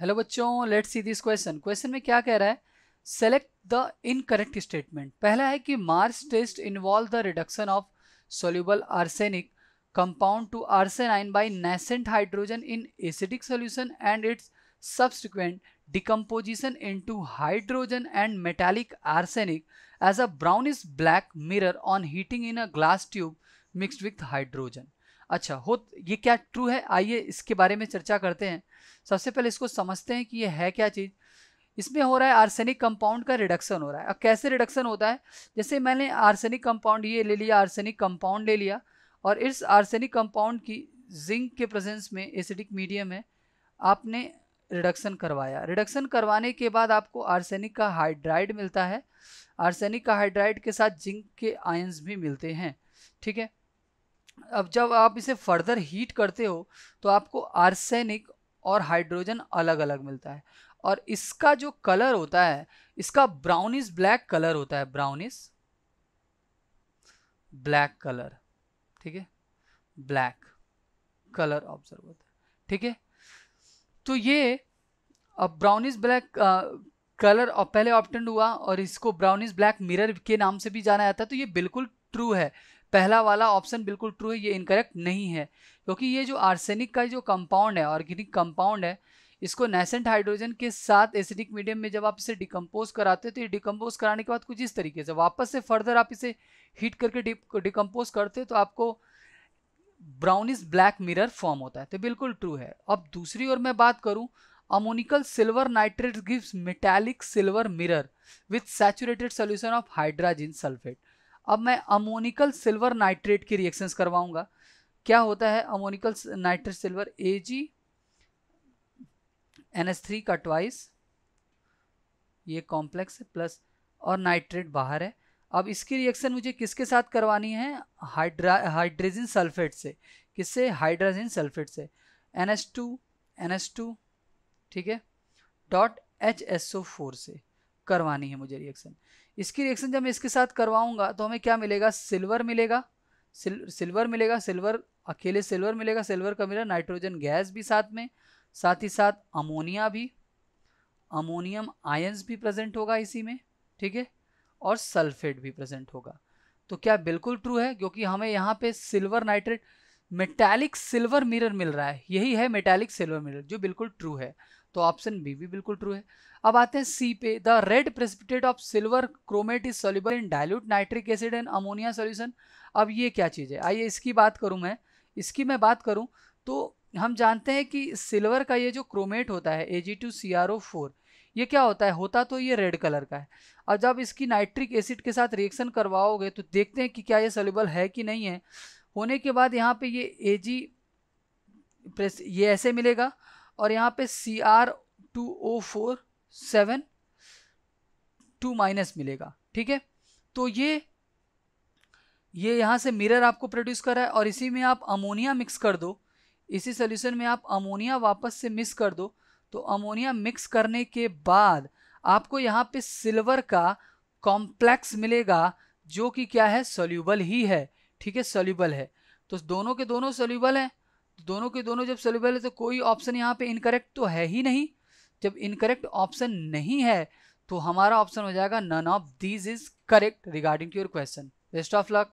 Hello बच्चों, let's see this question. Question में क्या कह रहा है? Select the incorrect statement. पहला है कि Marsh test involve the reduction of soluble arsenic compound to arsine by nascent hydrogen in acidic solution and its subsequent decomposition into hydrogen and metallic arsenic as a brownish black mirror on heating in a glass tube mixed with hydrogen। अच्छा हो, ये क्या true है? आइए इसके बारे में चर्चा करते हैं। सबसे पहले इसको समझते हैं कि ये है क्या चीज़। इसमें हो रहा है आर्सेनिक कंपाउंड का रिडक्शन हो रहा है। अब कैसे रिडक्शन होता है? जैसे मैंने आर्सेनिक कंपाउंड ये ले लिया, आर्सेनिक कंपाउंड ले लिया, और इस आर्सेनिक कंपाउंड की जिंक के प्रेजेंस में एसिडिक मीडियम है, आपने रिडक्शन करवाया। रिडक्शन करवाने के बाद आपको आर्सेनिक का हाइड्राइड मिलता है। आर्सेनिक का हाइड्राइड के साथ जिंक के आयंस भी मिलते हैं, ठीक है। अब जब आप इसे फर्दर हीट करते हो तो आपको आर्सेनिक और हाइड्रोजन अलग अलग मिलता है, और इसका जो कलर होता है, इसका ब्राउनिश ब्लैक कलर होता है, ब्राउनिश ब्लैक कलर, ठीक है, ब्लैक कलर ऑब्जर्व होता है, ठीक है। तो ये अब ब्राउनिश ब्लैक कलर पहले ऑब्टेंड हुआ, और इसको ब्राउनिश ब्लैक मिरर के नाम से भी जाना जाता है। तो ये बिल्कुल ट्रू है, पहला वाला ऑप्शन बिल्कुल ट्रू है, ये इनकरेक्ट नहीं है। क्योंकि ये जो आर्सेनिक का जो कंपाउंड है, ऑर्गेनिक कंपाउंड है, इसको नेसेंट हाइड्रोजन के साथ एसिडिक मीडियम में जब आप इसे डिकम्पोज कराते हो, तो ये डिकम्पोज कराने के बाद कुछ इस तरीके से वापस से फर्दर आप इसे हीट करके डिकम्पोज करते हो, तो आपको ब्राउनिश ब्लैक मिरर फॉर्म होता है। तो बिल्कुल ट्रू है। अब दूसरी ओर मैं बात करूं, ammoniacal silver nitrate gives metallic silver mirror with saturated solution of hydrogen sulphate. अब मैं अमोनिकल सिल्वर नाइट्रेट की रिएक्शंस करवाऊंगा। क्या होता है अमोनिकल नाइट्रेट सिल्वर? AgNH3 का ट्वाइस, ये कॉम्प्लेक्स प्लस, और नाइट्रेट बाहर है। अब इसकी रिएक्शन मुझे किसके साथ करवानी है? हाइड्रोजन सल्फेट से। किससे? हाइड्रोजन सल्फेट से। NH2 ठीक है, डॉट HSO4 से करवानी है मुझे रिएक्शन। इसकी रिएक्शन जब मैं इसके साथ करवाऊंगा तो हमें क्या मिलेगा? सिल्वर मिलेगा, सिल्वर मिलेगा, सिल्वर अकेले सिल्वर मिलेगा, सिल्वर का मिला, नाइट्रोजन गैस भी साथ ही साथ अमोनिया भी, अमोनियम आयंस भी प्रेजेंट होगा इसी में, ठीक है, और सल्फेट भी प्रेजेंट होगा। तो क्या बिल्कुल ट्रू है? क्योंकि हमें यहाँ पे silver nitrate metallic silver mirror मिल रहा है, यही है मेटालिक सिल्वर मिरर, जो बिल्कुल ट्रू है। तो ऑप्शन बी भी बिल्कुल ट्रू है। अब आते हैं सी पे। The red precipitate of silver chromate is soluble in dilute nitric acid and ammonia solution. अब ये क्या चीज़ है? आइए इसकी बात करूं मैं। इसकी मैं बात करूं तो हम जानते हैं कि सिल्वर का ये जो क्रोमेट होता है Ag2CrO4, ये क्या होता है? होता तो ये रेड कलर का है। और जब इसकी नाइट्रिक एसिड के साथ रिएक्शन करवाओगे तो देखते हैं कि क्या ये सोल्यूबल है कि नहीं है। होने के बाद यहाँ पे ये Ag ये ऐसे मिलेगा, और यहाँ पे Cr2O4 7 2 माइनस मिलेगा, ठीक है। तो ये यहाँ से मिरर आपको प्रोड्यूस कर रहा है, और इसी में आप अमोनिया मिक्स कर दो, इसी सोल्यूशन में आप अमोनिया वापस से मिक्स कर दो। तो अमोनिया मिक्स करने के बाद आपको यहाँ पे सिल्वर का कॉम्प्लेक्स मिलेगा, जो कि क्या है? सोल्यूबल ही है, ठीक है, सोल्यूबल है। तो दोनों के दोनों सोल्यूबल हैं। दोनों के दोनों जब सोल्यूबल है तो कोई ऑप्शन यहाँ पे इनकरेक्ट तो है ही नहीं। जब इनकरेक्ट ऑप्शन नहीं है तो हमारा ऑप्शन हो जाएगा none of these is correct regarding to your question. Best of luck.